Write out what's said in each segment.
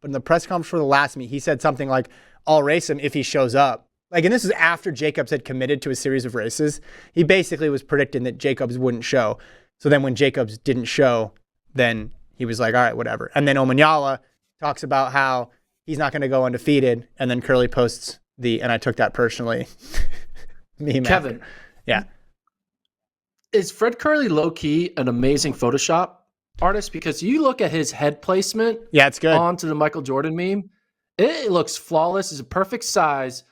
but in the press conference for the last meet, he said something like, I'll race him if he shows up. Like, and this is after Jacobs had committed to a series of races. He basically was predicting that Jacobs wouldn't show. So then when Jacobs didn't show, then he was like, all right, whatever. And then Omanyala talks about how he's not going to go undefeated. And then Kerley posts and I took that personally. Meme Kevin. After. Yeah. Is Fred Kerley low-key an amazing Photoshop artist? Because you look at his head placement it's good. onto the Michael Jordan meme, it looks flawless. It's a perfect size.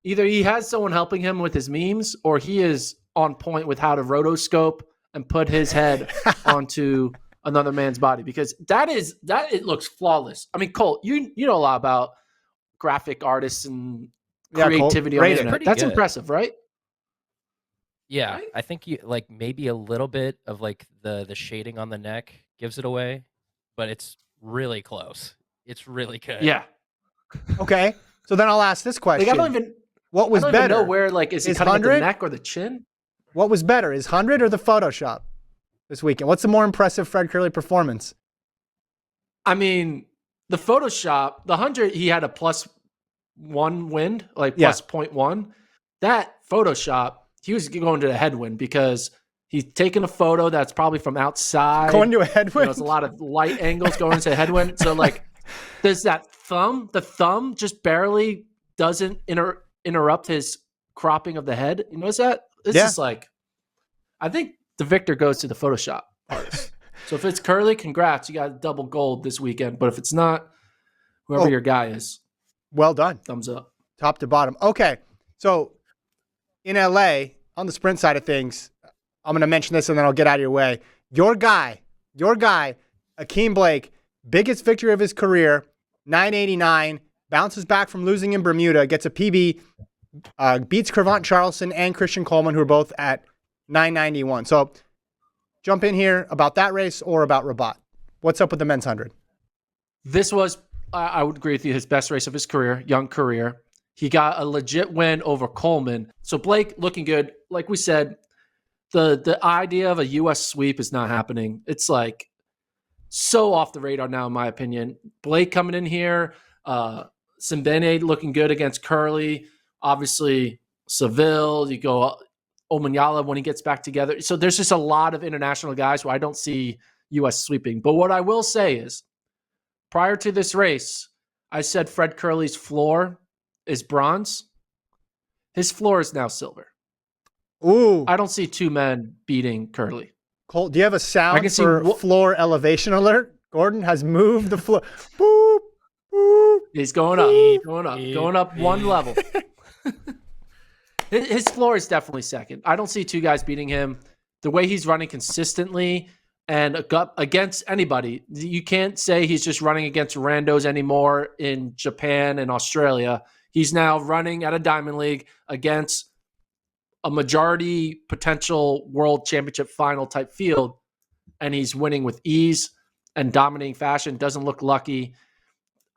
Either he has someone helping him with his memes, or he is on point with how to rotoscope and put his head onto another man's body, because it looks flawless. I mean, Colt, you know a lot about graphic artists and creativity on the internet. That's good. Impressive, right? Yeah, right? I think maybe a little bit of like the shading on the neck gives it away, but it's really close. It's really good. Yeah. Okay, so then I'll ask this question. What was better? I don't even know where, like, is he cutting at the neck or the chin? What was better, is 100 or the Photoshop this weekend? What's the more impressive Fred Kerley performance? I mean, the Photoshop, the 100, he had a +1 wind, like plus 0.1. That Photoshop, he was going to the headwind because he's taking a photo that's probably from outside. Going to a headwind? There's a lot of light angles going into a headwind. So, like, there's that thumb. The thumb just barely doesn't interrupt his cropping of the head. You notice that? It's just like, I think the victor goes to the Photoshop artist. So if it's Kerley, congrats. You got double gold this weekend. But if it's not, whoever your guy is. Well done. Thumbs up. Top to bottom. Okay. So in LA, on the sprint side of things, I'm going to mention this and then I'll get out of your way. Your guy, Akeem Blake, biggest victory of his career, 989, bounces back from losing in Bermuda, gets a PB, beats Crevant Charleston and Christian Coleman, who are both at 991. So jump in here about that race or about Rabat. What's up with the men's 100? This was, I would agree with you, his best race of his career, young career. He got a legit win over Coleman. So Blake looking good. Like we said, the idea of a U.S. sweep is not happening. It's like so off the radar now, in my opinion. Blake coming in here, Simbene looking good against Kerley. Obviously, Seville, you go Omanyala when he gets back together. So there's just a lot of international guys who I don't see U.S. sweeping. But what I will say is, prior to this race, I said Fred Kerley's floor is bronze. His floor is now silver. Ooh. I don't see two men beating Kerley. Colt, do you have a sound for floor elevation alert? Gordon has moved the floor. Boop, boop. He's going up one level. His floor is definitely second. I don't see two guys beating him. The way he's running consistently and against anybody, you can't say he's just running against randos anymore in Japan and Australia. He's now running at a Diamond League against a majority potential world championship final type field, and he's winning with ease and dominating fashion. Doesn't look lucky.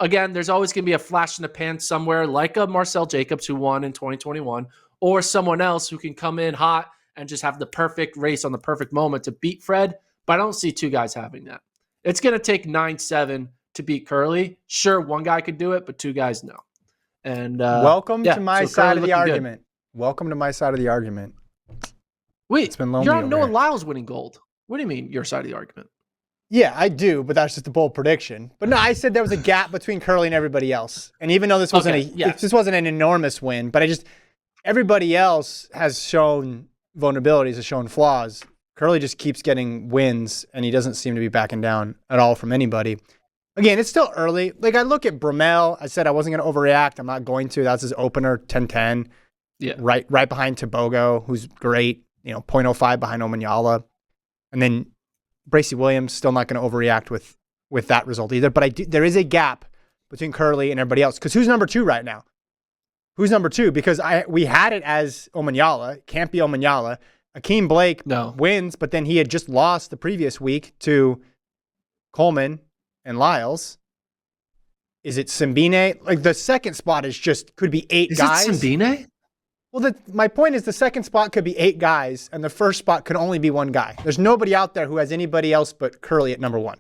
Again, there's always going to be a flash in the pan somewhere, like a Marcel Jacobs who won in 2021, or someone else who can come in hot and just have the perfect race on the perfect moment to beat Fred. But I don't see two guys having that. It's going to take 9-7 to beat Kerley. Sure, one guy could do it, but two guys, no. And welcome to my side of the argument. Good. Welcome to my side of the argument. Wait, it's been lonely. You're on Noah Lyles winning gold. What do you mean your side of the argument? Yeah, I do, but that's just a bold prediction. But no, I said there was a gap between Kerley and everybody else. And even though this wasn't this wasn't an enormous win, but everybody else has shown vulnerabilities, has shown flaws. Kerley just keeps getting wins, and he doesn't seem to be backing down at all from anybody. Again, it's still early. Like, I look at Bromell. I said I wasn't going to overreact. I'm not going to. That's his opener, 10-10. Yeah. Right behind Tebogo, who's great. 0.05 behind Omanyala. And then Bracey Williams, still not going to overreact with that result either. But there is a gap between Kerley and everybody else. Because who's number 2 right now? Who's number 2? Because we had it as Omanyala. It can't be Omanyala. Akeem Blake wins, but then he had just lost the previous week to Coleman and Lyles. Is it Simbene? Like, the second spot could be 8 guys. Is it Simbene? Well, my point is the second spot could be 8 guys, and the first spot could only be 1 guy. There's nobody out there who has anybody else but Kerley at number 1.